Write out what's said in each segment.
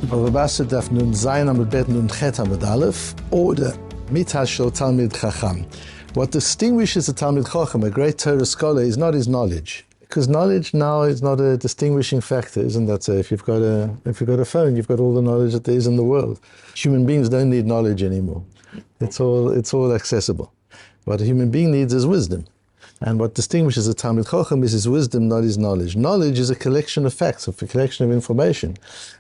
Bava Batra Daf Nun Zayin Amud Bet Nun Chet Amud Aleph, order Mitah Shel Talmid Chacham. What distinguishes a Talmid Chacham, a great Torah scholar, is not his knowledge, because knowledge now is not a distinguishing factor, isn't that so? If you've got a phone, you've got all the knowledge that there is in the world. Human beings don't need knowledge anymore. It's all accessible. What a human being needs is wisdom. And what distinguishes a Talmid Chacham is his wisdom, not his knowledge. Knowledge is a collection of facts, a collection of information.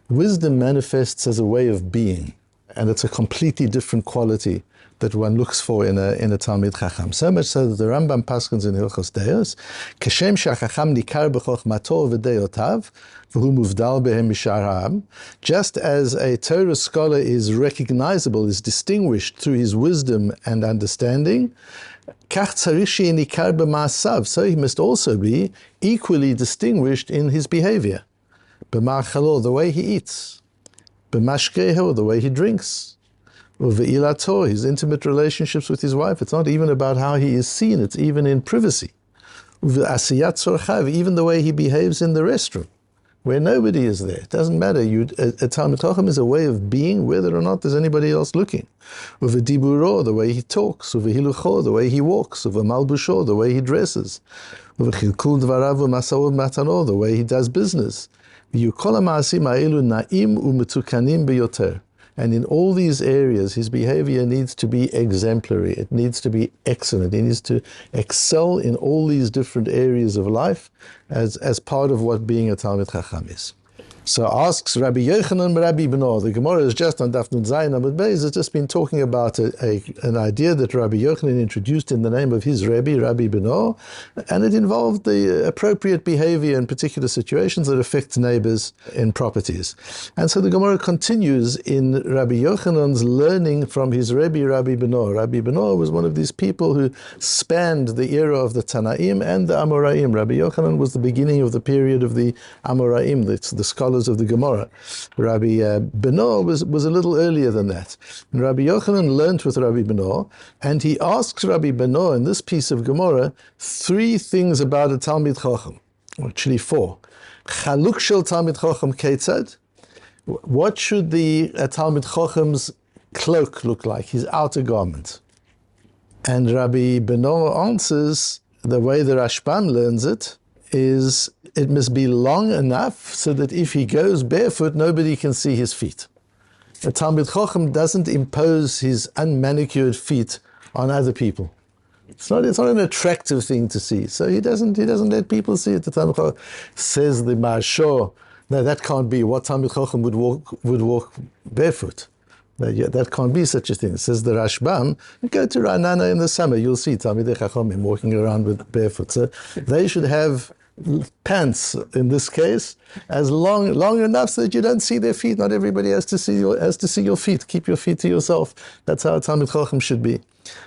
Wisdom manifests as a way of being, and it's a completely different quality that one looks for in a Talmid Chacham. So much so that the Rambam paskins in Hilchos Deos, Keshem she'achacham nikar b'chochmato v'deyotav, v'hu muvdal behem mishar ha'am. Just as a Torah scholar is recognizable, is distinguished through his wisdom and understanding, so he must also be equally distinguished in his behavior. B'ma'achalo, the way he eats. B'mashkeho, the way he drinks. Uve'ilato, his intimate relationships with his wife. It's not even about how he is seen, it's even in privacy. Uve'asiyat tzorchav, even the way he behaves in the restroom, where nobody is there. It doesn't matter. A Talmid Chacham is a way of being, whether or not there's anybody else looking. Uvediburo, the way he talks. Uvehilucho, the way he walks. Uvemalbusho, the way he dresses. Uvechilkul dvarav u'masao matano, the way he does business. V'yukol ha'ma'asim ha'elu na'im u'metukanim biyoter. And in all these areas, his behavior needs to be exemplary. It needs to be excellent. He needs to excel in all these different areas of life as part of what being a Talmid Chacham is. So asks Rabbi Yochanan Rabbi Beno. The Gemara is just on Daf Nun Zayin Amud Beis. It's just been talking about an idea that Rabbi Yochanan introduced in the name of his Rabbi, Rabbi Beno, and it involved the appropriate behavior in particular situations that affect neighbors in properties. And so the Gemara continues in Rabbi Yochanan's learning from his Rabbi, Rabbi Beno. Rabbi Beno was one of these people who spanned the era of the Tanaim and the Amoraim. Rabbi Yochanan was the beginning of the period of the Amoraim, the scholars of the Gemara. Rabbi Beno was a little earlier than that. And Rabbi Yochanan learnt with Rabbi Beno, and he asks Rabbi Beno in this piece of Gemara 3 things about a Talmid Chacham, actually 4. Chaluk shel Talmid Chacham ketzad. What should the Talmid Chacham's cloak look like, his outer garment? And Rabbi Beno answers, the way the Rashbam learns it, is it must be long enough so that if he goes barefoot, nobody can see his feet. A Talmid Chacham doesn't impose his unmanicured feet on other people. It's not an attractive thing to see. So he doesn't let people see it. The Talmid Chacham says the Marshor, no, that can't be. What Talmid Chacham would walk barefoot? That can't be such a thing. It says the Rashbam, go to Ranana in the summer, you'll see Talmidei Chachamim walking around with barefoot. So they should have pants, in this case, as long enough so that you don't see their feet. Not everybody has to see your feet. Keep your feet to yourself. That's how a Talmid Chacham should be.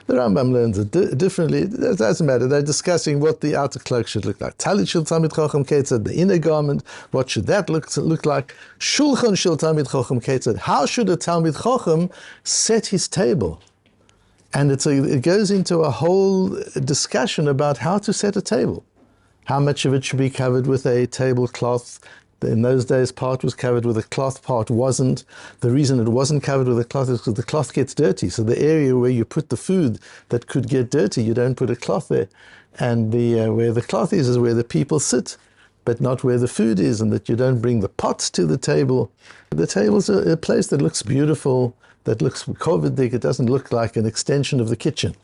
The Rambam learns it differently. It doesn't matter. They're discussing what the outer cloak should look like. Talit shel Talmid Chacham ketzad, the inner garment. What should that look like? Shulchan shel Talmid Chacham ketzad. How should a Talmid Chacham set his table? And it goes into a whole discussion about how to set a table. How much of it should be covered with a tablecloth? In those days, part was covered with a cloth, part wasn't. The reason it wasn't covered with a cloth is because the cloth gets dirty. So the area where you put the food that could get dirty, you don't put a cloth there. And where the cloth is where the people sit, but not where the food is, and that you don't bring the pots to the table. The table's a place that looks beautiful, that looks kovidik. It doesn't look like an extension of the kitchen.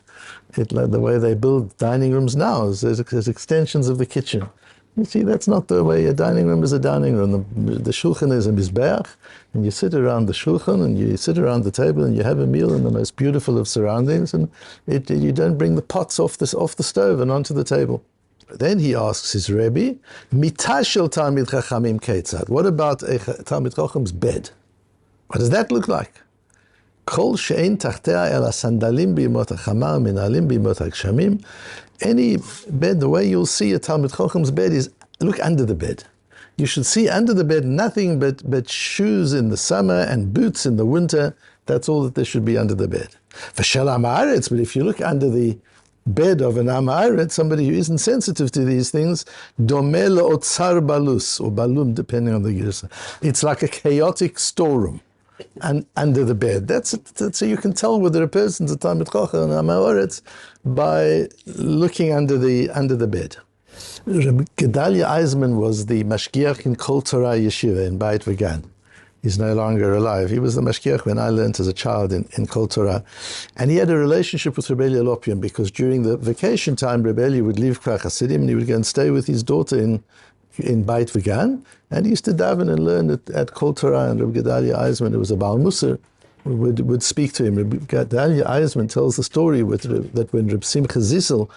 The way they build dining rooms now is there's extensions of the kitchen. You see, that's not the way a dining room is a dining room. The shulchan is a mizbeach, and you sit around the shulchan, and you sit around the table, and you have a meal in the most beautiful of surroundings, and you don't bring the pots off the stove and onto the table. Then he asks his Rebbe, Mitah shel Talmid Chachamim ketzad. What about a Talmid Chacham's bed? What does that look like? Kol she'ein tachtea el hasandalim b'yemot hachama menalim b'yemot hagshami. Any bed, the way you'll see a Talmid Chacham's bed is look under the bed. You should see under the bed nothing but shoes in the summer and boots in the winter. That's all that there should be under the bed. V'shel ha'ma'aretz, but if you look under the bed of an Amaret, somebody who isn't sensitive to these things, domel otzar balus, or balum, depending on the girsa. It's like a chaotic storeroom and under the bed. That's so you can tell whether a person's a Talmid Chacham and Amaret by looking under the bed. Rabbi Gedalia Eisman was the mashgiach in Kol Torah Yeshiva in Beit Vegan. He's no longer alive. He was the mashgiach when I learned as a child in Kol Torah. And he had a relationship with Rabbi Lapin because during the vacation time, Rabbi would leave Kfar Hasidim and he would go and stay with his daughter in Beit Vegan. And he used to daven and learn at Kol Torah. And Rabbi Gedalia Eisman, who was a Baal Musar, would speak to him. Rabbi Gedalia Eisman tells the story that when Reb Simcha Zissel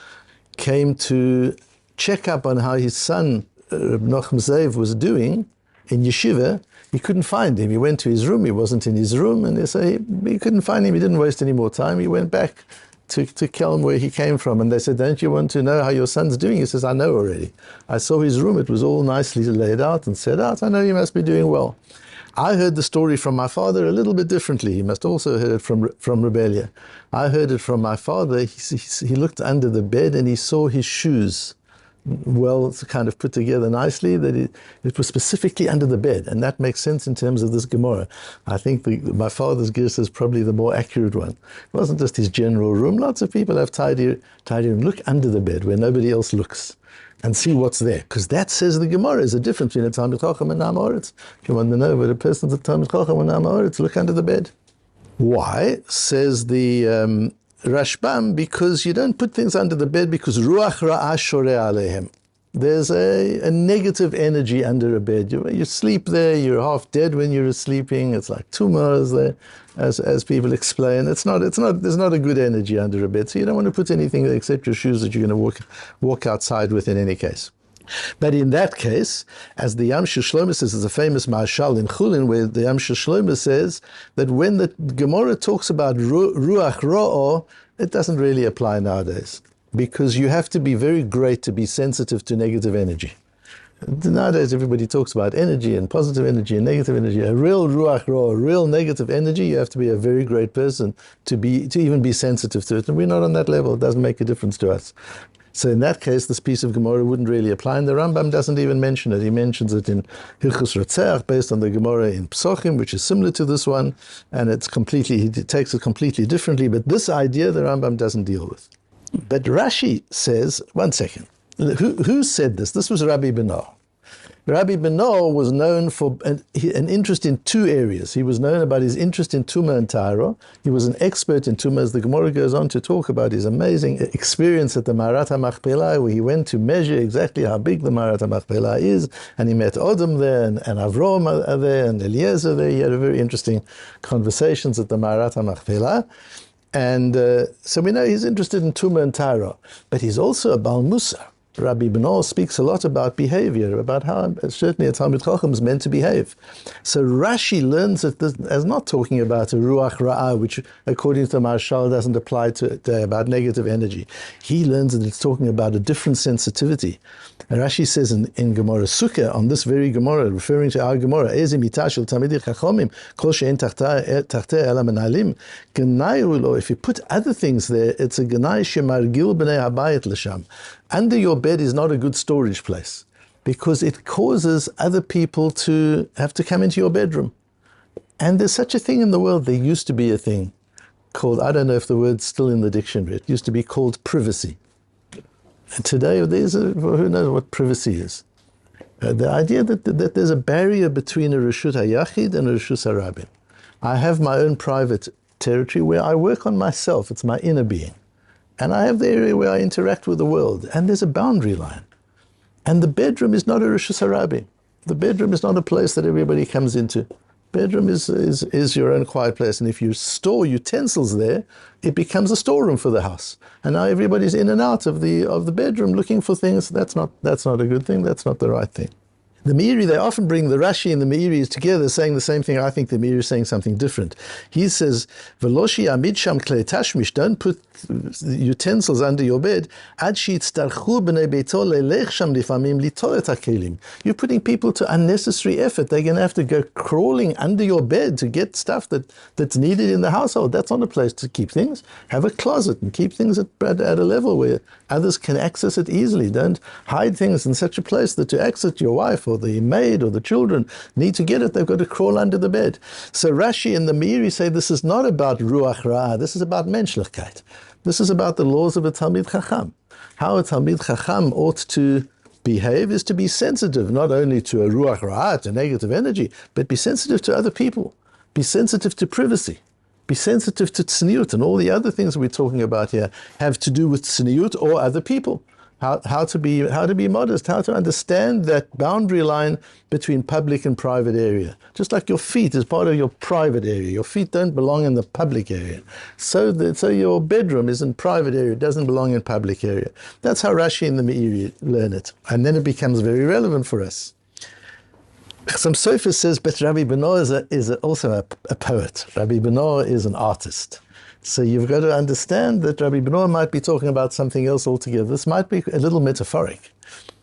came to check up on how his son, Reb Nochem Zev, was doing in yeshiva, he couldn't find him. He went to his room, he wasn't in his room, and they say he couldn't find him. He didn't waste any more time. He went back to Kelm where he came from, and they said, don't you want to know how your son's doing? He says, I know already. I saw his room, it was all nicely laid out and set out. I know he must be doing well. I heard the story from my father a little bit differently. He must also have heard it from Rebellia. I heard it from my father. He looked under the bed and he saw his shoes well kind of put together nicely, that it was specifically under the bed, and that makes sense in terms of this Gemara. I think my father's girsa is probably the more accurate one. It wasn't just his general room. Lots of people have tidy room. Look under the bed where nobody else looks and see what's there, because that says the Gemara is a difference between a Talmid Chacham and Am Haaretz. If you want to know whether a person's a Talmid Chacham and Am Haaretz, look under the bed. Why? Says the Rashbam, because you don't put things under the bed because ruach ra'ah shoreh alehem. There's a negative energy under a bed. You sleep there, you're half dead when you're sleeping. It's like tumors there, as people explain. There's not a good energy under a bed. So you don't want to put anything except your shoes that you're going to walk outside with in any case. But in that case, as the Yamshel Shlomo says, there's a famous Mashal in Chulin where the Yamshel Shlomo says that when the Gemara talks about Ruach Ro'o, it doesn't really apply nowadays, because you have to be very great to be sensitive to negative energy. Nowadays, everybody talks about energy and positive energy and negative energy. A real Ruach Ro'o, a real negative energy, you have to be a very great person to even be sensitive to it. And we're not on that level. It doesn't make a difference to us. So in that case, this piece of Gemara wouldn't really apply, and the Rambam doesn't even mention it. He mentions it in Hilchos Rotzeach, based on the Gemara in Psochim, which is similar to this one, and he takes it completely differently, but this idea the Rambam doesn't deal with. But Rashi says, one second, who said this? This was Rabbi Beno. Rabbi Beno was known for an interest in two areas. He was known about his interest in Tumah and Tahara. He was an expert in Tumah, as the Gemara goes on to talk about his amazing experience at the Marat HaMachpelah, where he went to measure exactly how big the Marat HaMachpelah is, and he met Odom there, and Avrom there, and Eliezer there. He had very interesting conversations at the Marat HaMachpelah. And so we know he's interested in Tumah and Tahara, but he's also a Baal Musar. Rabbi Beno speaks a lot about behavior, about how certainly a Talmid Chacham is meant to behave. So Rashi learns it as not talking about a Ruach Ra'ah, which according to Marshal doesn't apply to about negative energy. He learns that it's talking about a different sensitivity. And Rashi says in Gemara Sukkah, on this very Gemara, referring to our Gemara, Eze mitah shel Talmidei Chachomim, kol she'en tachteh ela menalim, Genai lo, if you put other things there, it's a Genai shemargil b'nei habayit l'sham. Under your bed is not a good storage place, because it causes other people to have to come into your bedroom. And there's such a thing in the world. There used to be a thing called, I don't know if the word's still in the dictionary, it used to be called privacy. And today, who knows what privacy is? The idea that there's a barrier between a Reshut HaYachid and a Reshut HaRabim. I have my own private territory where I work on myself. It's my inner being. And I have the area where I interact with the world. And there's a boundary line. And the bedroom is not a Reshut HaRabim. The bedroom is not a place that everybody comes into. Bedroom is your own quiet place. And if you store utensils there, it becomes a storeroom for the house. And now everybody's in and out of the bedroom looking for things. That's not a good thing. That's not the right thing. The Meiri, they often bring the Rashi and the Meiri together saying the same thing. I think the Meiri is saying something different. He says, Veloshi amid sham klei tashmish, don't put utensils under your bed. Ad shitztarchu b'nei beito leilech sham lifamim litor et hakelim. You're putting people to unnecessary effort. They're going to have to go crawling under your bed to get stuff that's needed in the household. That's not a place to keep things. Have a closet and keep things at a level where others can access it easily. Don't hide things in such a place that to access your wife or the maid or the children need to get it, they've got to crawl under the bed. So Rashi and the Meiri say this is not about Ruach Ra'ah, this is about Menschlichkeit. This is about the laws of a Talmid Chacham. How a Talmid Chacham ought to behave is to be sensitive, not only to a Ruach Ra'ah, to negative energy, but be sensitive to other people. Be sensitive to privacy. Be sensitive to tzniut, and all the other things we're talking about here have to do with tzniut or other people. How to be modest, how to understand that boundary line between public and private area. Just like your feet is part of your private area. Your feet don't belong in the public area. So your bedroom is in private area, it doesn't belong in public area. That's how Rashi and the Meiri learn it. And then it becomes very relevant for us. Some Sofer says, but Rabbi Beno is also a poet. Rabbi Beno is an artist. So you've got to understand that Rabbi Beno might be talking about something else altogether. This might be a little metaphoric.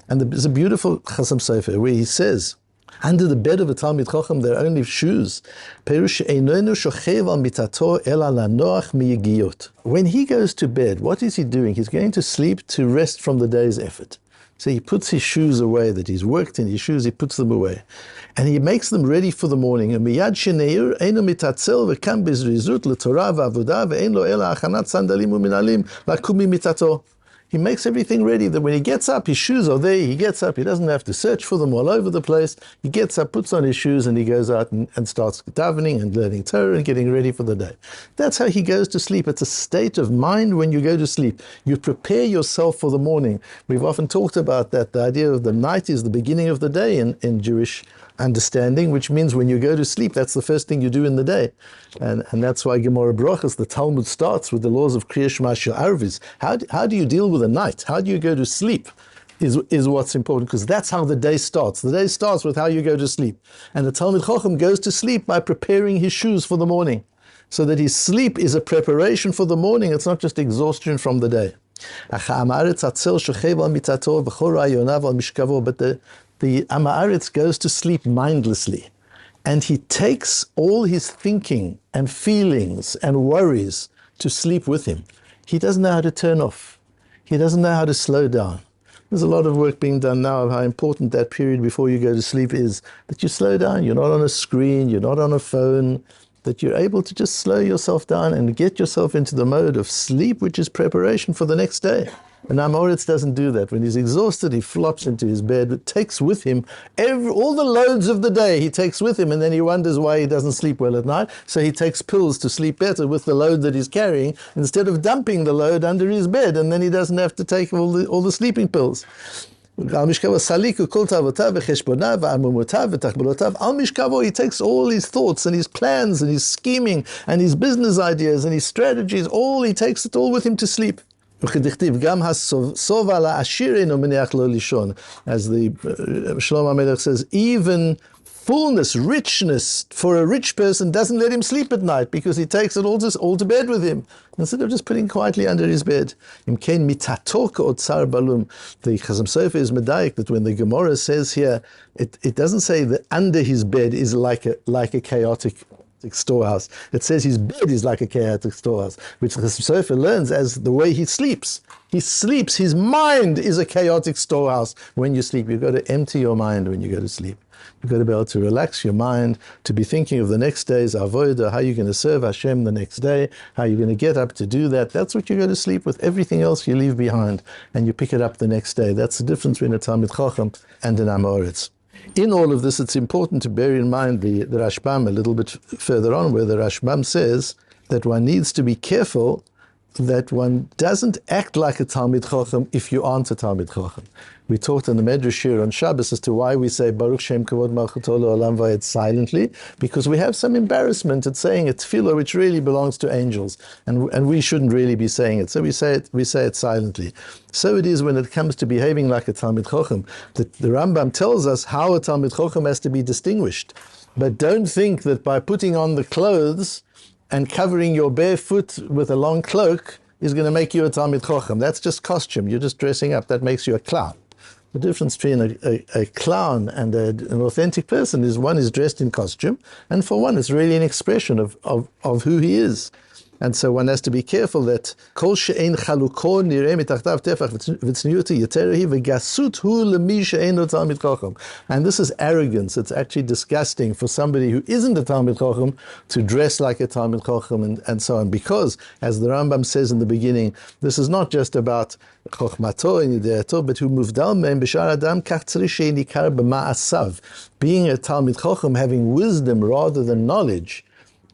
And there's a beautiful Chasam Sofer where he says, under the bed of a Talmid Chacham there are only shoes. When he goes to bed, what is he doing? He's going to sleep to rest from the day's effort. So he puts his shoes away that he's worked in, his shoes, he puts them away. And he makes them ready for the morning. And miyad sheneir eino mitatzel v'kam bezrizut l'torah v'avodah ve'en lo ela achanat sandalim u'minalim lakum mimitato. He makes everything ready that when he gets up, his shoes are there, he gets up, he doesn't have to search for them all over the place. He gets up, puts on his shoes, and he goes out and starts davening and learning Torah and getting ready for the day. That's how he goes to sleep. It's a state of mind when you go to sleep. You prepare yourself for the morning. We've often talked about that. The idea of the night is the beginning of the day in Jewish understanding, which means when you go to sleep, that's the first thing you do in the day. And that's why Gemara Brachas, the Talmud starts with the laws of Kriya Shema Shel Arvis. How do you deal with the night? How do you go to sleep is what's important, because that's how the day starts. The day starts with how you go to sleep. And the Talmid Chacham goes to sleep by preparing his shoes for the morning, so that his sleep is a preparation for the morning. It's not just exhaustion from the day. But the Amaretz goes to sleep mindlessly, and he takes all his thinking and feelings and worries to sleep with him. He doesn't know how to turn off. He doesn't know how to slow down. There's a lot of work being done now of how important that period before you go to sleep is, that you slow down. You're not on a screen, you're not on a phone, that you're able to just slow yourself down and get yourself into the mode of sleep, which is preparation for the next day. And Amoritz doesn't do that. When he's exhausted, he flops into his bed, takes with him all the loads of the day he takes with him, and then he wonders why he doesn't sleep well at night. So he takes pills to sleep better with the load that he's carrying, instead of dumping the load under his bed, and then he doesn't have to take all the sleeping pills. He takes all his thoughts and his plans and his scheming and his business ideas and his strategies, he takes it all with him to sleep. As the Shlomo HaMelech says, even fullness, richness for a rich person doesn't let him sleep at night, because he takes it all to bed with him, instead of just putting quietly under his bed. The Chazam Sofer is medayik that when the Gemara says here, it doesn't say that under his bed is like a chaotic storehouse. It says his bed is like a chaotic storehouse, which the Sofer learns as the way he sleeps. He sleeps, his mind is a chaotic storehouse. When you sleep, you've got to empty your mind when you go to sleep. You've got to be able to relax your mind, to be thinking of the next day's avodah, how you're going to serve Hashem the next day, how you're going to get up to do that. That's what you go to sleep with. Everything else you leave behind, and you pick it up the next day. That's the difference between a Talmid Chacham and an Amoritz. In all of this, it's important to bear in mind the Rashbam a little bit further on, where the Rashbam says that one needs to be careful that one doesn't act like a Talmid Chacham if you aren't a Talmid Chacham. We talked in the Medrash Shir on Shabbos as to why we say Baruch Shem Kavod Malchuto Le'olam Vayed silently, because we have some embarrassment at saying a tefillah which really belongs to angels, and we shouldn't really be saying it. So we say it silently. So it is when it comes to behaving like a Talmid Chacham. The Rambam tells us how a Talmid Chacham has to be distinguished. But don't think that by putting on the clothes and covering your bare foot with a long cloak is going to make you a Talmid Chacham. That's just costume. You're just dressing up. That makes you a clown. The difference between a clown and an authentic person is one is dressed in costume, and for one it's really an expression of who he is. And so one has to be careful that kol she'ein chaluko nireh mitachtav tefach v'tzniuti yiterehi v'gasut hu lemi she'eino Talmid Chacham. And this is arrogance. It's actually disgusting for somebody who isn't a Talmid Chacham to dress like a Talmid Chacham and so on. Because, as the Rambam says in the beginning, this is not just about chokhmato and yideato, but hu muvdal me'em b'shar adam kach tzarich she'ein yikar b'ma'asav. Being a Talmid Chacham, having wisdom rather than knowledge,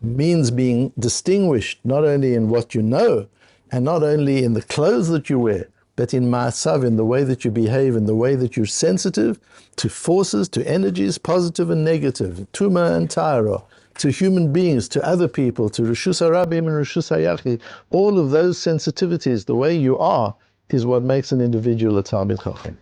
means being distinguished not only in what you know and not only in the clothes that you wear, but in ma'asav, in the way that you behave, in the way that you're sensitive to forces, to energies, positive and negative, tuma and ta'ara, to human beings, to other people, to Rishus HaRabim and Rishus HaYachid. All of those sensitivities, the way you are, is what makes an individual a Talmid Chacham.